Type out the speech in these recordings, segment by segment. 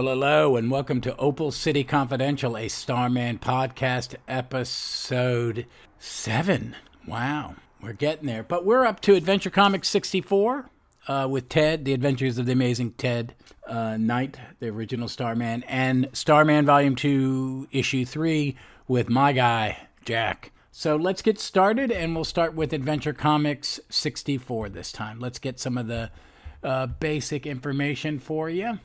Hello, and welcome to Opal City Confidential, a Starman podcast, episode 7. Wow, we're getting there. But we're up to Adventure Comics 64 with Ted, The Adventures of the Amazing Ted Knight, the original Starman, and Starman Volume 2, Issue 3 with my guy, Jack. So let's get started, and we'll start with Adventure Comics 64 this time. Let's get some of the basic information for you.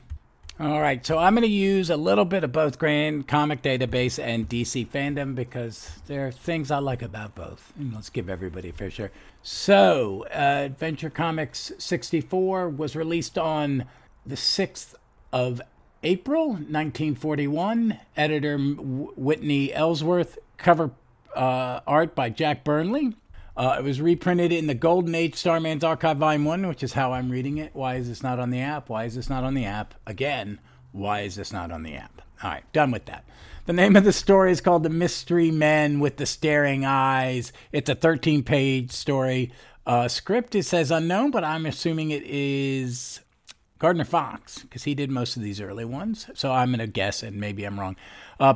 All right, so I'm going to use a little bit of both Grand Comic Database and DC Fandom because there are things I like about both. And let's give everybody a fair share. So, Adventure Comics 64 was released on the 6th of April, 1941. Editor Whitney Ellsworth. Cover art by Jack Burnley. It was reprinted in the Golden Age Starman's Archive Volume 1, which is how I'm reading it. Why is this not on the app? Why is this not on the app? Again, why is this not on the app? All right, done with that. The name of the story is called The Mystery Men with the Staring Eyes. It's a 13-page story. Script, it says unknown, but I'm assuming it is Gardner Fox, because he did most of these early ones. So I'm going to guess, and maybe I'm wrong.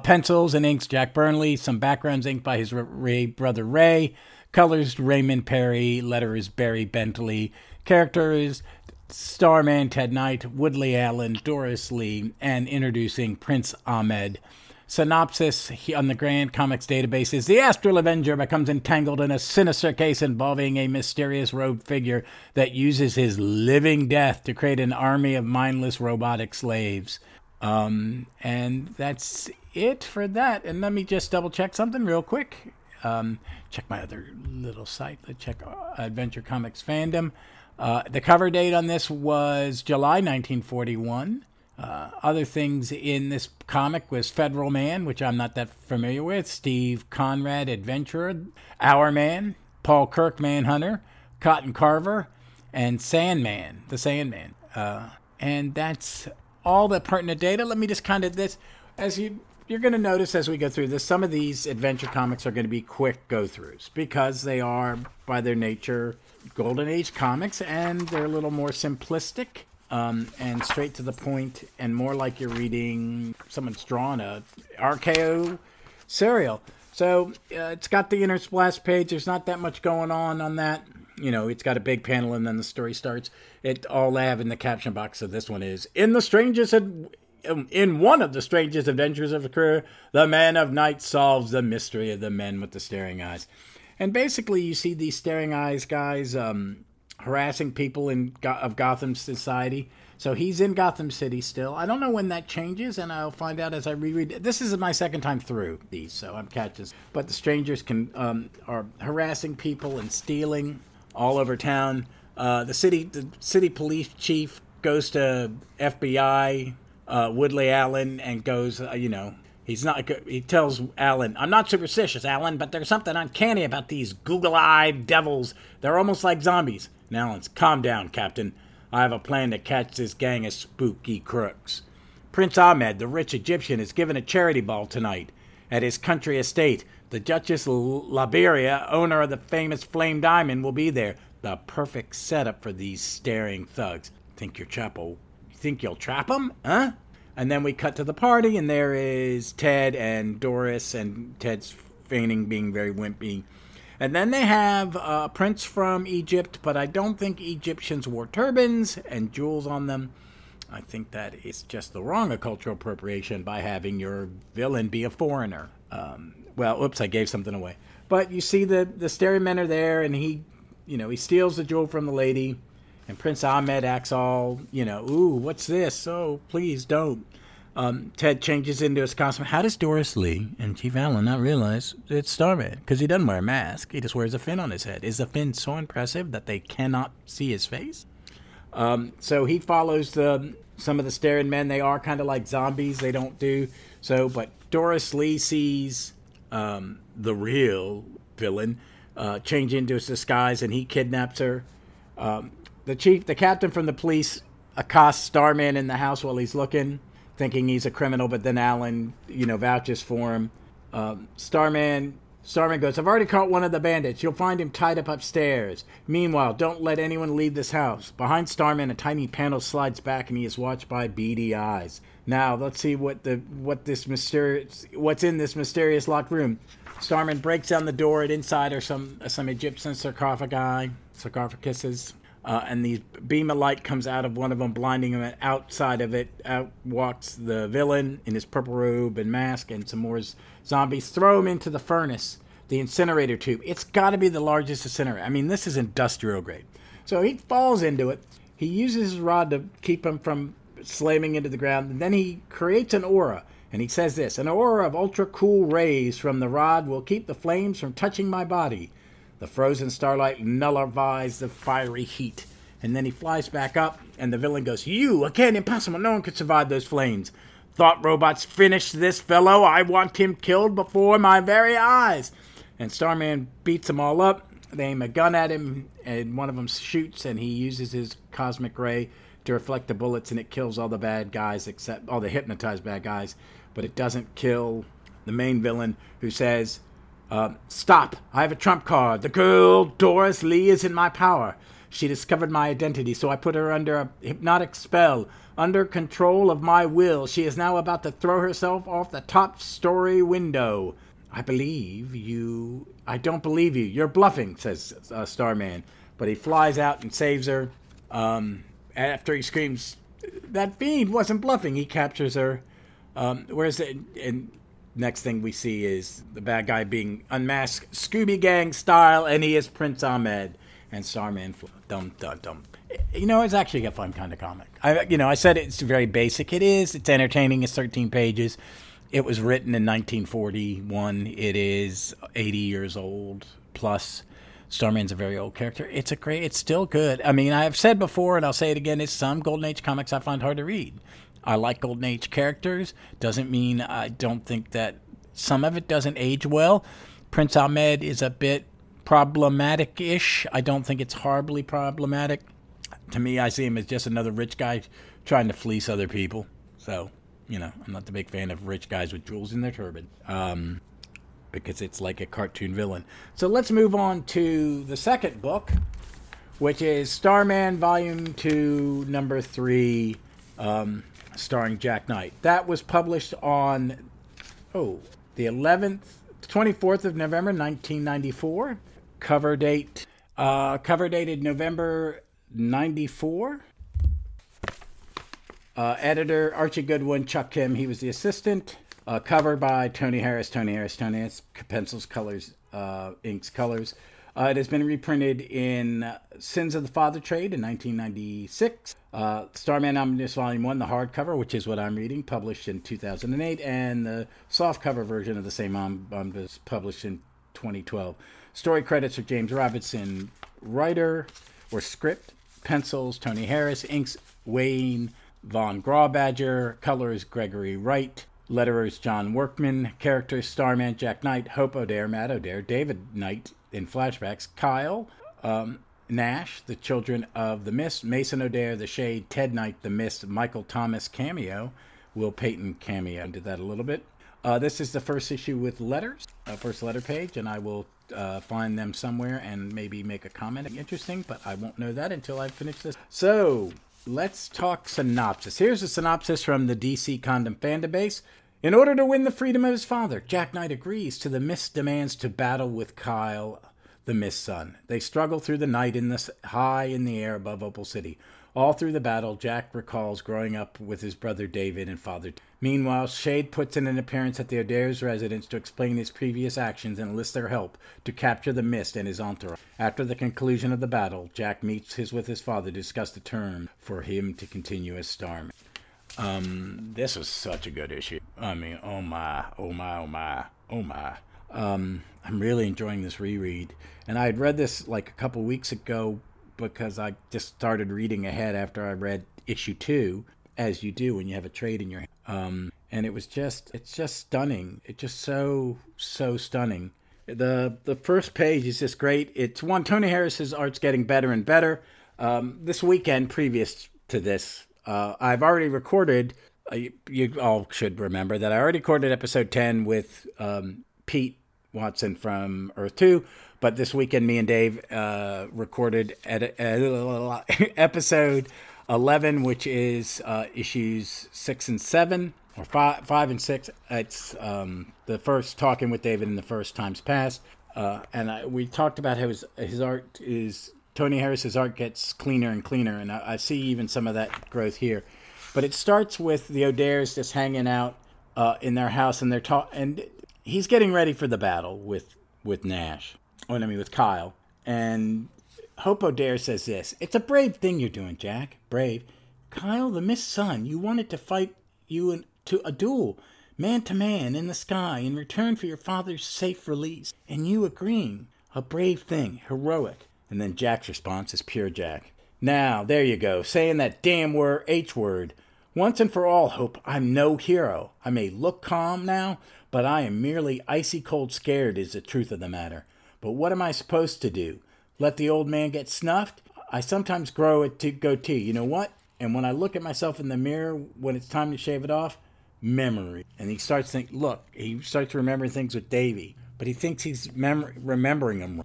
Pencils and inks, Jack Burnley. Some backgrounds inked by his brother Ray. Colors, Raymond Perry. Letters, Barry Bentley. Characters, Starman, Ted Knight, Woodley Allen, Doris Lee, and introducing Prince Ahmed. Synopsis on the Grand Comics Database is the Astral Avenger becomes entangled in a sinister case involving a mysterious robed figure that uses his living death to create an army of mindless robotic slaves. And that's it for that. And let me just double check something real quick. Check my other little site. Let's check Adventure Comics Fandom. The cover date on this was July 1941. Other things in this comic was Federal Man, which I'm not that familiar with, Steve Conrad, Adventurer, Our Man, Paul Kirk, Manhunter, Cotton Carver, and Sandman, the Sandman. And that's all the pertinent data. Let me just kind of you're going to notice as we go through this, some of these adventure comics are going to be quick go-throughs because they are, by their nature, Golden Age comics, and they're a little more simplistic and straight to the point, and more like you're reading someone's drawn a RKO serial. So it's got the inner splash page. There's not that much going on that. You know, it's got a big panel, and then the story starts. All they have in the caption box of this one is, in one of the strangest adventures of a career, the Man of Night solves the mystery of the men with the staring eyes. And basically, you see these staring eyes guys harassing people of Gotham society. So he's in Gotham City still. I don't know when that changes, and I'll find out as I reread. This is my second time through these, so I'm catching. But the strangers are harassing people and stealing all over town. The city police chief goes to FBI. Woodley Allen, and goes, he tells Allen, I'm not superstitious, Allen, but there's something uncanny about these google-eyed devils. They're almost like zombies. And Allen's, calm down, Captain. I have a plan to catch this gang of spooky crooks. Prince Ahmed, the rich Egyptian, is giving a charity ball tonight at his country estate. The Duchess Liberia, owner of the famous Flame Diamond, will be there. The perfect setup for these staring thugs. Think you'll trap them? Huh? And then we cut to the party, and there is Ted and Doris, and Ted's feigning being very wimpy. And then they have a prince from Egypt, but I don't think Egyptians wore turbans and jewels on them. I think that is just the wrong cultural appropriation by having your villain be a foreigner. I gave something away. But you see the staring men are there, and he steals the jewel from the lady. And Prince Ahmed acts all, ooh, what's this? Oh, please don't. Ted changes into his costume. How does Doris Lee and Chief Allen not realize it's Starman? Because he doesn't wear a mask. He just wears a fin on his head. Is the fin so impressive that they cannot see his face? So he follows some of the staring men. They are kind of like zombies. They don't do so. But Doris Lee sees the real villain change into his disguise, and he kidnaps her. The captain from the police accosts Starman in the house while he's looking, thinking he's a criminal, but then Allen, vouches for him. Starman Starman goes, I've already caught one of the bandits. You'll find him tied up upstairs. Meanwhile, don't let anyone leave this house. Behind Starman, a tiny panel slides back and he is watched by beady eyes. Now, let's see what's in this mysterious locked room. Starman breaks down the door, and inside are some Egyptian sarcophaguses. And the beam of light comes out of one of them, blinding him, and outside of it out walks the villain in his purple robe and mask, and some more zombies. Throw him into the furnace, the incinerator tube. It's got to be the largest incinerator. I mean, this is industrial grade. So he falls into it. He uses his rod to keep him from slamming into the ground, and then he creates an aura. And he says this, an aura of ultra-cool rays from the rod will keep the flames from touching my body. The frozen starlight nullifies the fiery heat. And then he flies back up, and the villain goes, you, again, impossible. No one could survive those flames. Thought robots finished this fellow. I want him killed before my very eyes. And Starman beats them all up. They aim a gun at him, and one of them shoots, and he uses his cosmic ray to reflect the bullets, and it kills all the bad guys, except all the hypnotized bad guys. But it doesn't kill the main villain, who says, stop, I have a trump card. The girl, Doris Lee, is in my power. She discovered my identity, so I put her under a hypnotic spell, under control of my will. She is now about to throw herself off the top story window. I believe you. I don't believe you. You're bluffing, says Starman. But he flies out and saves her. After he screams, that fiend wasn't bluffing, he captures her. And next thing we see is the bad guy being unmasked, Scooby Gang style, and he is Prince Ahmed. And Starman, dum. You know, it's actually a fun kind of comic. I said it's very basic. It is. It's entertaining. It's 13 pages. It was written in 1941. It is 80 years old plus. Starman's a very old character. It's still good. I mean, I've said before, and I'll say it again, it's some Golden Age comics I find hard to read. I like Golden Age characters. Doesn't mean I don't think that some of it doesn't age well. Prince Ahmed is a bit problematic-ish. I don't think it's horribly problematic. To me, I see him as just another rich guy trying to fleece other people. So, I'm not the big fan of rich guys with jewels in their turban. Because it's like a cartoon villain. So let's move on to the second book, which is Starman Volume 2, Number 3, starring Jack Knight. That was published on, the 24th of November, 1994. Cover dated November 94. Editor Archie Goodwin, Chuck Kim, he was the assistant. Cover by Tony Harris, pencils, colors, inks, colors. It has been reprinted in Sins of the Father Trade in 1996. Starman Omnibus Volume 1, the hardcover, which is what I'm reading, published in 2008. And the softcover version of the same omnibus, published in 2012. Story credits are James Robinson, writer or script, pencils, Tony Harris, inks, Wayne Von Grawbadger, colors, Gregory Wright, letterers, John Workman, characters, Starman, Jack Knight, Hope O'Dare, Matt O'Dare, David Knight in flashbacks, Kyle, Nash, the Children of the Mist, Mason O'Dare, The Shade, Ted Knight, The Mist, Michael Thomas cameo, Will Payton cameo. I did that a little bit. This is the first issue with letters, first letter page, and I will find them somewhere and maybe make a comment interesting, but I won't know that until I finish this. So, let's talk synopsis. Here's a synopsis from the DC Condom fandom base. In order to win the freedom of his father, Jack Knight agrees to the Mist's demands to battle with Kyle, the Mist's son. They struggle through the night high in the air above Opal City. All through the battle, Jack recalls growing up with his brother David and father. Meanwhile, Shade puts in an appearance at the O'Dare's residence to explain his previous actions and enlist their help to capture the Mist and his entourage. After the conclusion of the battle, Jack meets with his father to discuss the term for him to continue as Starman. This was such a good issue. I mean, oh my. I'm really enjoying this reread. And I had read this like a couple weeks ago because I just started reading ahead after I read issue 2, as you do when you have a trade in your hand. And it's just stunning. It's just so stunning. The first page is just great. It's one, Tony Harris's art's getting better and better. This weekend, previous to this, I've already recorded, you all should remember that I already recorded episode 10 with Pete Watson from Earth 2. But this weekend, me and Dave recorded episode 11, which is issues 6 and 7, or 5 and 6. It's the first Talking with David in the First Times Past. And we talked about how his art is, Tony Harris's art gets cleaner and cleaner, and I see even some of that growth here. But it starts with the O'Dares just hanging out in their house, and and he's getting ready for the battle with Nash. With Kyle. And Hope O'Dare says this: "It's a brave thing you're doing, Jack. Brave. Kyle, the missed son, you wanted to fight you to a duel, man to man, in the sky, in return for your father's safe release. And you agreeing. A brave thing. Heroic." And then Jack's response is pure Jack. "Now, there you go, saying that damn H word. Once and for all, Hope, I'm no hero. I may look calm now, but I am merely icy cold scared is the truth of the matter. But what am I supposed to do? Let the old man get snuffed? I sometimes grow a goatee. You know what? And when I look at myself in the mirror when it's time to shave it off, memory." And he starts to remember things with Davy, but he thinks he's remembering them,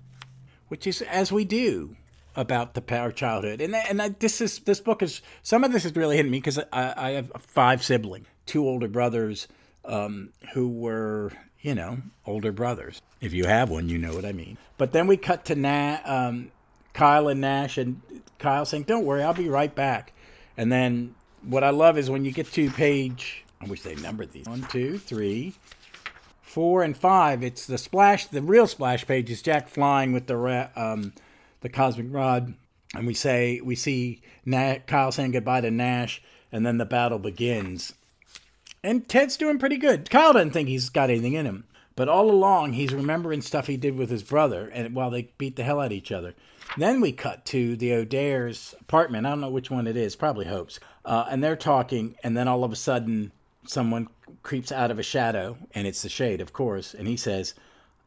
which is as we do about our childhood. And this book is, some of this is really hitting me because I have 5 siblings, 2 older brothers who were, older brothers. If you have one, you know what I mean. But then we cut to Kyle and Nash, and Kyle saying, "Don't worry, I'll be right back." And then what I love is when you get to page, I wish they numbered these, 1, 2, 3, 4, and 5. It's the real splash page is Jack flying with the cosmic rod, and we see Kyle saying goodbye to Nash, and then the battle begins. And Ted's doing pretty good. Kyle doesn't think he's got anything in him. But all along, he's remembering stuff he did with his brother and while they beat the hell out of each other. Then we cut to the O'Dare's apartment. I don't know which one it is. Probably Hope's. And they're talking, and then all of a sudden, someone creeps out of a shadow, and it's the Shade, of course. And he says,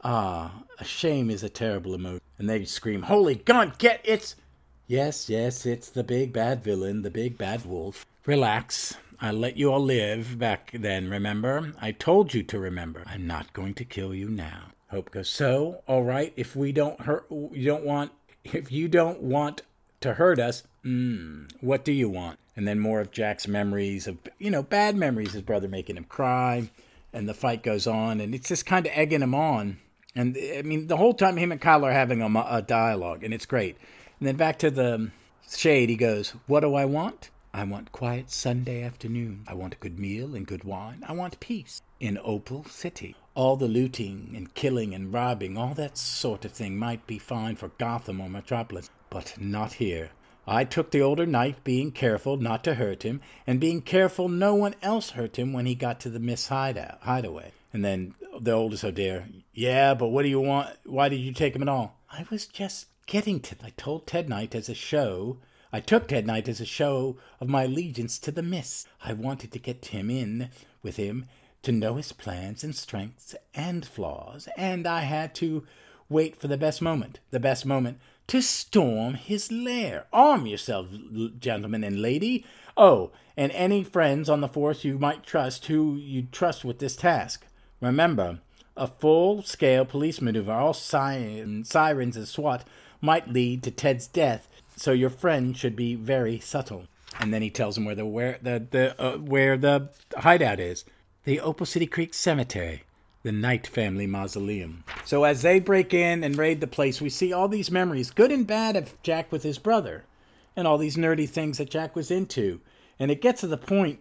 "Ah, a shame is a terrible emotion." And they scream, "Holy gun, Yes, it's the big bad villain, the big bad wolf. Relax. I let you all live back then, remember? I told you to remember. I'm not going to kill you now." Hope goes, "So, all right, if you don't want to hurt us, what do you want?" And then more of Jack's memories of, bad memories, his brother making him cry, and the fight goes on, and it's just kind of egging him on. And, the whole time him and Kyle are having a dialogue, and it's great. And then back to the Shade, he goes, "What do I want? I want quiet Sunday afternoon. I want a good meal and good wine. I want peace in Opal City. All the looting and killing and robbing, all that sort of thing might be fine for Gotham or Metropolis, but not here. I took the older knight, being careful not to hurt him, and being careful no one else hurt him when he got to the Miss hideaway." And then the oldest O'Dare, "Yeah, but what do you want? Why did you take him at all?" "I was just getting to I took Ted Knight as a show of my allegiance to the Mist. I wanted to get him in with him to know his plans and strengths and flaws, and I had to wait for the best moment to storm his lair. Arm yourselves, gentlemen and lady. Oh, and any friends on the force you might trust who you'd trust with this task. Remember, a full-scale police maneuver, all sirens and SWAT, might lead to Ted's death, so your friend should be very subtle." And then he tells him where the hideout is. The Opal City Creek Cemetery, the Knight family mausoleum. So as they break in and raid the place, we see all these memories, good and bad, of Jack with his brother, and all these nerdy things that Jack was into. And it gets to the point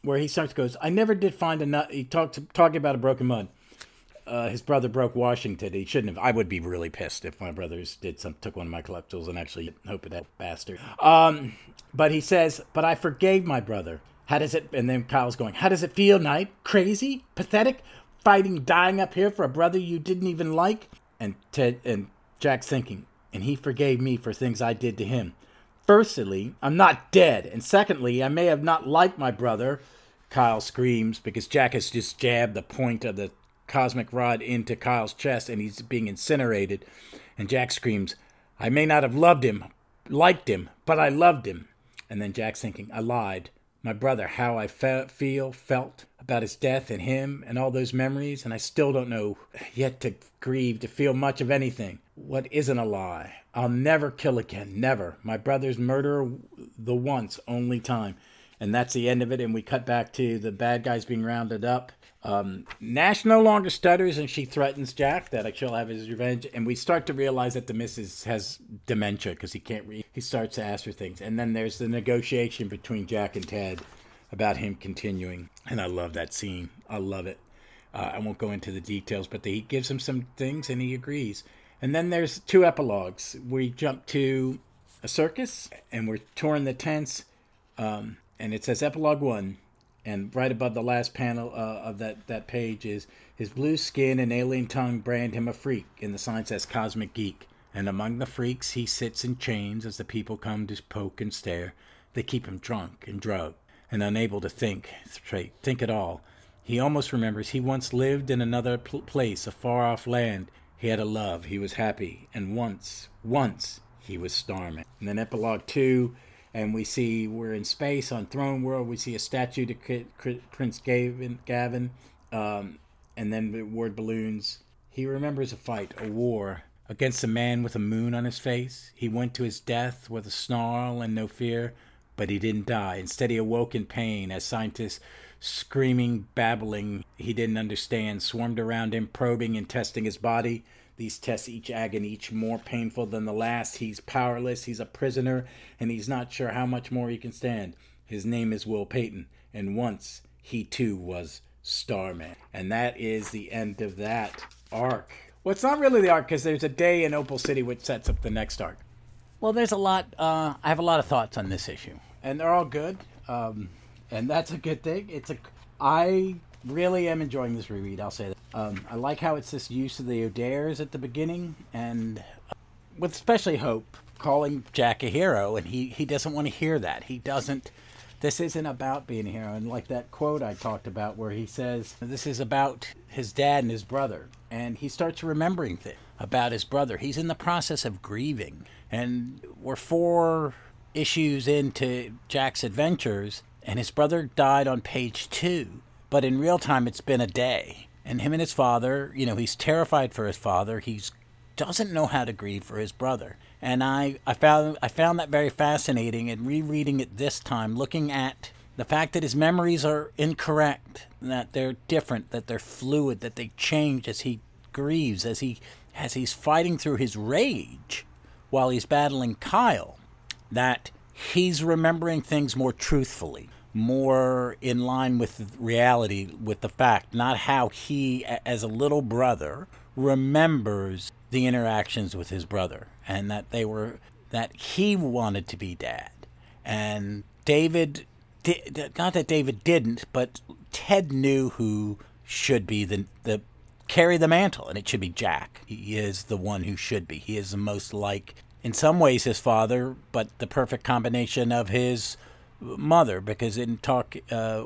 where he goes, "I never did find a nut." He talking about a broken mud. His brother broke Washington. He shouldn't have. I would be really pissed if my brothers took one of my collectibles and actually hope it that bastard. But he says, "But I forgave my brother. How does it?" And then Kyle's going, "How does it feel, Knight? Crazy? Pathetic? Fighting, dying up here for a brother you didn't even like?" And Jack's thinking, "And he forgave me for things I did to him. Firstly, I'm not dead. And secondly, I may have not liked my brother." Kyle screams because Jack has just jabbed the point of the cosmic rod into Kyle's chest and he's being incinerated. And Jack screams, "I may not have liked him, but I loved him." And then Jack's thinking, "I lied. my brother, how I felt about his death and him and all those memories, and I still don't know yet to grieve, to feel much of anything. What isn't a lie? I'll never kill again, never. My brother's murderer the once, only time. And that's the end of it, and we cut back to the bad guys being rounded up. Nash no longer stutters, and she threatens Jack that she'll have his revenge. And we start to realize that the missus has dementia because he can't read. He starts to ask her things. And then there's the negotiation between Jack and Ted about him continuing. And I love that scene. I love it. I won't go into the details, but he gives him some things, and he agrees. And then there's 2 epilogues. We jump to a circus, and we're touring the tents. And it says Epilogue 1. And right above the last panel of that page is, his blue skin and alien tongue brand him a freak. And the sign says Cosmic Geek. And among the freaks, he sits in chains as the people come to poke and stare. They keep him drunk and drugged and unable to think straight, think at all. He almost remembers he once lived in another place, a far-off land. He had a love. He was happy. And once, he was Starman. And then Epilogue 2... and we see we're in space on Throne World. We see a statue to Prince Gavin. And then the word balloons. He remembers a fight, a war, against a man with a moon on his face. He went to his death with a snarl and no fear, but he didn't die. Instead, he awoke in pain as scientists, screaming, babbling, he didn't understand, swarmed around him, probing and testing his body. These tests, each agony, each more painful than the last. He's powerless, he's a prisoner, and he's not sure how much more he can stand. His name is Will Payton, and once he too was Starman. And that is the end of that arc. Well, it's not really the arc, because there's a day in Opal City which sets up the next arc. Well, there's a lot, I have a lot of thoughts on this issue, and they're all good, and that's a good thing. I really am enjoying this reread, I'll say that. I like how it's this use of the O'Dares at the beginning, and with especially Hope calling Jack a hero, and he doesn't want to hear that. He doesn't. This isn't about being a hero. And like that quote I talked about where he says, this is about his dad and his brother. And he starts remembering things about his brother. He's in the process of grieving. And we're 4 issues into Jack's adventures, and his brother died on page 2. But in real time, it's been a day. And him and his father, he's terrified for his father. He doesn't know how to grieve for his brother. And I found that very fascinating, and rereading it this time, looking at the fact that his memories are incorrect, that they're different, that they're fluid, that they change as he grieves, as he's fighting through his rage while he's battling Kyle, that he's remembering things more truthfully, more in line with reality, with the fact, not how he, as a little brother, remembers the interactions with his brother, and that he wanted to be dad. And David, not that David didn't, but Ted knew who should be the carry the mantle, and it should be Jack. He is the one who should be. He is the most like, in some ways, his father, but the perfect combination of his mother, because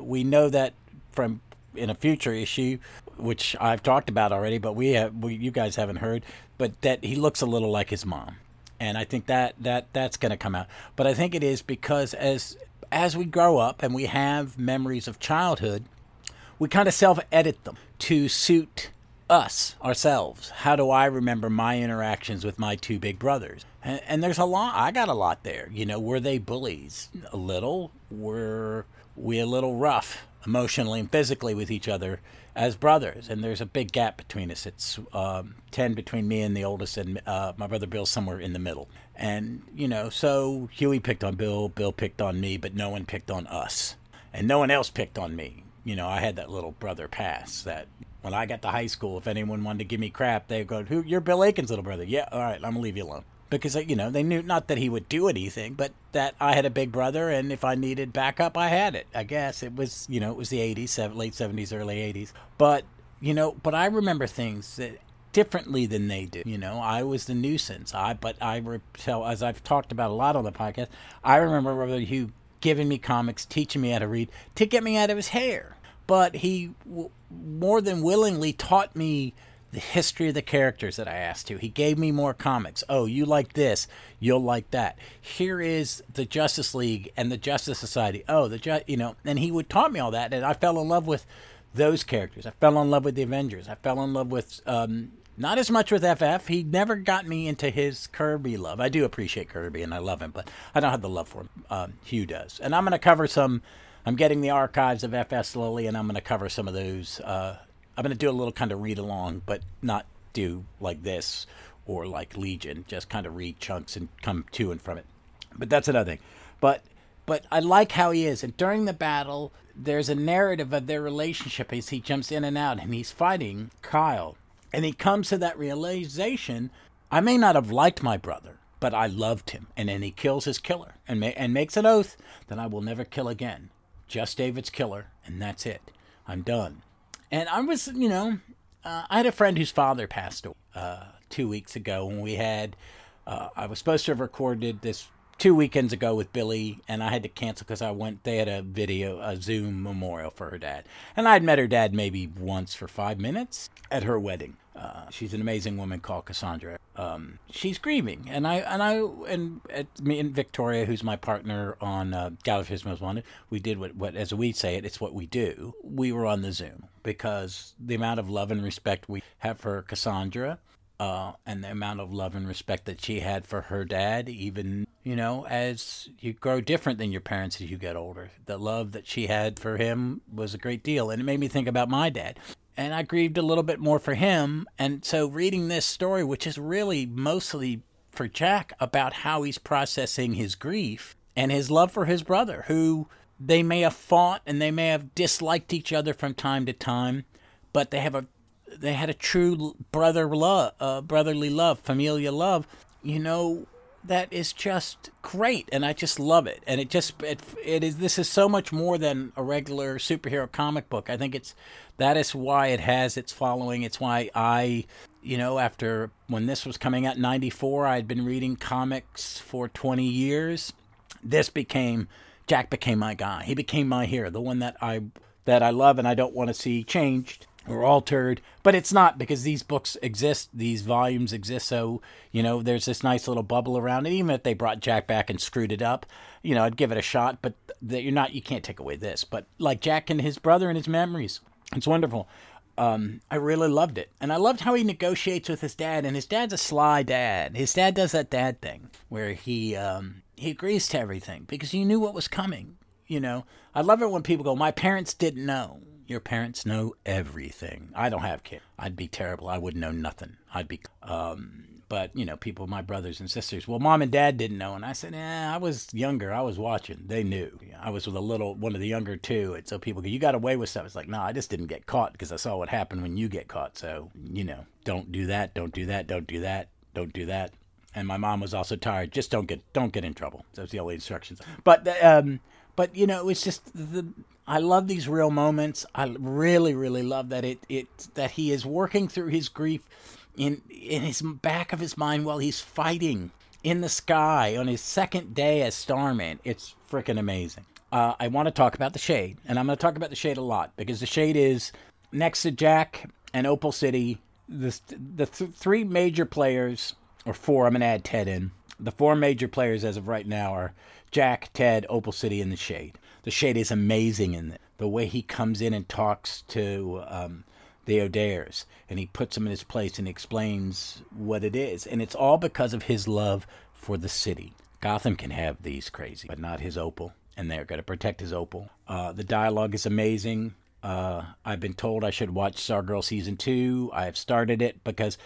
we know that from in a future issue, which I've talked about already, but you guys haven't heard, but that he looks a little like his mom, and I think that's going to come out. But I think it is because as we grow up and we have memories of childhood, we kind of self-edit them to suit us, ourselves. How do I remember my interactions with my 2 big brothers? And there's a lot. I got a lot there. Were they bullies? A little. Were we a little rough emotionally and physically with each other as brothers? And there's a big gap between us. It's 10 between me and the oldest, and my brother Bill's somewhere in the middle. And, so Huey picked on Bill picked on me, but no one picked on us. And no one else picked on me. I had that little brother pass that when I got to high school, if anyone wanted to give me crap, they'd go, you're Bill Aiken's little brother. Yeah, all right, I'm going to leave you alone. Because, they knew not that he would do anything, but that I had a big brother, and if I needed backup, I had it. I guess it was, it was the 80s, late 70s, early 80s. But, but I remember things that differently than they do. I was the nuisance. As I've talked about a lot on the podcast, I remember Brother Hugh giving me comics, teaching me how to read, to get me out of his hair. But he more than willingly taught me the history of the characters that I asked to. He gave me more comics. Oh, you like this, you'll like that. Here is the Justice League and the Justice Society. Oh, and he would taught me all that, and I fell in love with those characters. I fell in love with the Avengers. I fell in love with not as much with FF. He never got me into his Kirby love. I do appreciate Kirby, and I love him, but I don't have the love for him. Hugh does. And I'm going to cover some. I'm getting the archives of FF slowly, and I'm going to cover some of those. I'm going to do a little kind of read along, but not do like this or like Legion. Just kind of read chunks and come to and from it. But that's another thing. But I like how he is. And during the battle, there's a narrative of their relationship as he jumps in and out, and he's fighting Kyle. And he comes to that realization, I may not have liked my brother, but I loved him. And then he kills his killer and makes an oath that I will never kill again. Just David's killer, and that's it. I'm done. And I was, I had a friend whose father passed away 2 weeks ago, and I was supposed to have recorded this 2 weekends ago with Billy, and I had to cancel because they had a Zoom memorial for her dad. And I'd met her dad maybe once for 5 minutes at her wedding. She's an amazing woman called Cassandra. She's grieving, and me and Victoria, who's my partner on Gallifrey's Most Wanted, we did what as we say it's what we do. We were on the Zoom because the amount of love and respect we have for Cassandra, and the amount of love and respect that she had for her dad, even as you grow different than your parents as you get older, the love that she had for him was a great deal, and it made me think about my dad. And I grieved a little bit more for him. And so reading this story, which is really mostly for Jack, about how he's processing his grief and his love for his brother, who they may have fought and they may have disliked each other from time to time, but they had a true brotherly love, familial love, that is just great, and I just love it. And this is so much more than a regular superhero comic book. I think that is why it has its following. It's why after when this was coming out in 94, I'd been reading comics for 20 years. Jack became my guy. He became my hero, the one that I love and I don't want to see changed or altered, but it's not, because these books exist, these volumes exist, so there's this nice little bubble around it. Even if they brought Jack back and screwed it up, I'd give it a shot, but you can't take away this. But like Jack and his brother and his memories, it's wonderful. I really loved it, and I loved how he negotiates with his dad, and his dad's a sly dad. His dad does that dad thing where he agrees to everything because he knew what was coming. I love it when people go, my parents didn't know. Your parents know everything. I don't have kids. I'd be terrible. I wouldn't know nothing. But people, my brothers and sisters, well, mom and dad didn't know. And I said, I was younger. I was watching. They knew. I was with one of the younger two. And so people go, you got away with stuff. It's like, no, I just didn't get caught because I saw what happened when you get caught. So, don't do that. Don't do that. Don't do that. Don't do that. And my mom was also tired. Just don't get in trouble. Those the only instructions. But it's just I love these real moments. I really, really love that that he is working through his grief in his back of his mind while he's fighting in the sky on his second day as Starman. It's freaking amazing. I want to talk about the Shade, and I'm going to talk about the Shade a lot because the Shade is next to Jack and Opal City. The three major players, or four. I'm going to add Ted in. The four major players as of right now are Jack, Ted, Opal City, and the Shade. The Shade is amazing in it. The way he comes in and talks to the O'Dares, and he puts them in his place and explains what it is. And it's all because of his love for the city. Gotham can have these crazy, but not his Opal. And they're going to protect his Opal. The dialogue is amazing. I've been told I should watch Stargirl Season 2. I have started it because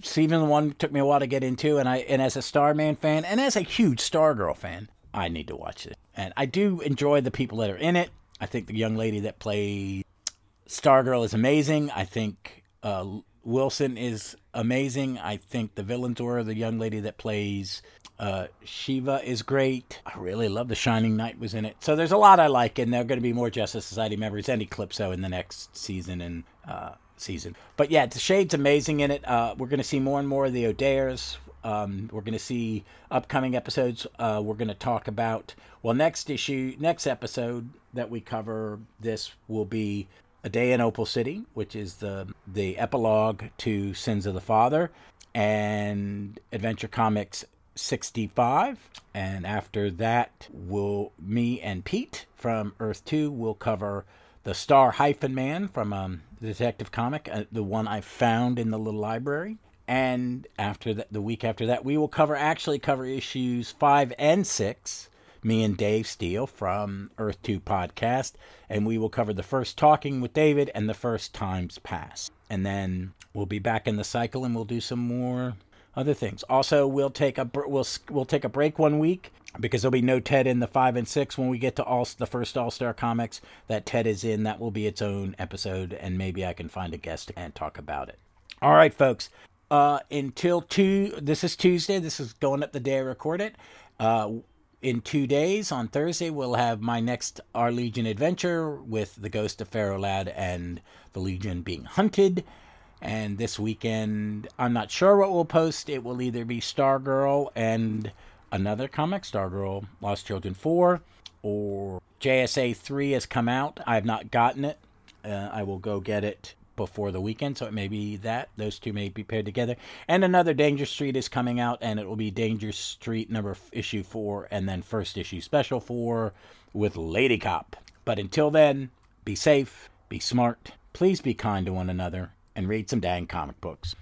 Season 1 took me a while to get into, and as a Starman fan, and as a huge Stargirl fan, I need to watch it. And I do enjoy the people that are in it. I think the young lady that plays Stargirl is amazing. I think Wilson is amazing. I think the villains were the young lady that plays Shiva is great. I really love The Shining Knight was in it. So there's a lot I like, and there are going to be more Justice Society members and Eclipso in the next season and season. But yeah, the Shade's amazing in it. We're going to see more and more of the O'Dares. We're going to see upcoming episodes. We're going to talk about, next episode that we cover this will be A Day in Opal City, which is the epilogue to Sins of the Father, and Adventure Comics 65. And after that, me and Pete from Earth 2 will cover the Star-Man from Detective Comic, the one I found in the little library. And after that, the week after that, we will cover issues 5 and 6, me and Dave Steele from Earth 2 podcast, and we will cover the first Talking with David and the first Times Past. And then we'll be back in the cycle and we'll do some more other things. Also, we'll take a break 1 week because there'll be no Ted in the 5 and 6 when we get to the first All-Star Comics that Ted is in. That will be its own episode, and maybe I can find a guest and talk about it. All right, folks. This is Tuesday. This is going up the day I record it. In 2 days, on Thursday, we'll have my next Our Legion adventure with the Ghost of Pharaoh Lad and the Legion being hunted. And this weekend, I'm not sure what we'll post. It will either be Stargirl and another comic, Stargirl Lost Children 4, or JSA 3 has come out. I have not gotten it. I will go get it before the weekend, so it may be that those two may be paired together. And another Danger Street is coming out, and it will be Danger Street issue 4 and then first issue special 4 with Lady Cop. But until then, be safe, be smart, please be kind to one another, and read some dang comic books.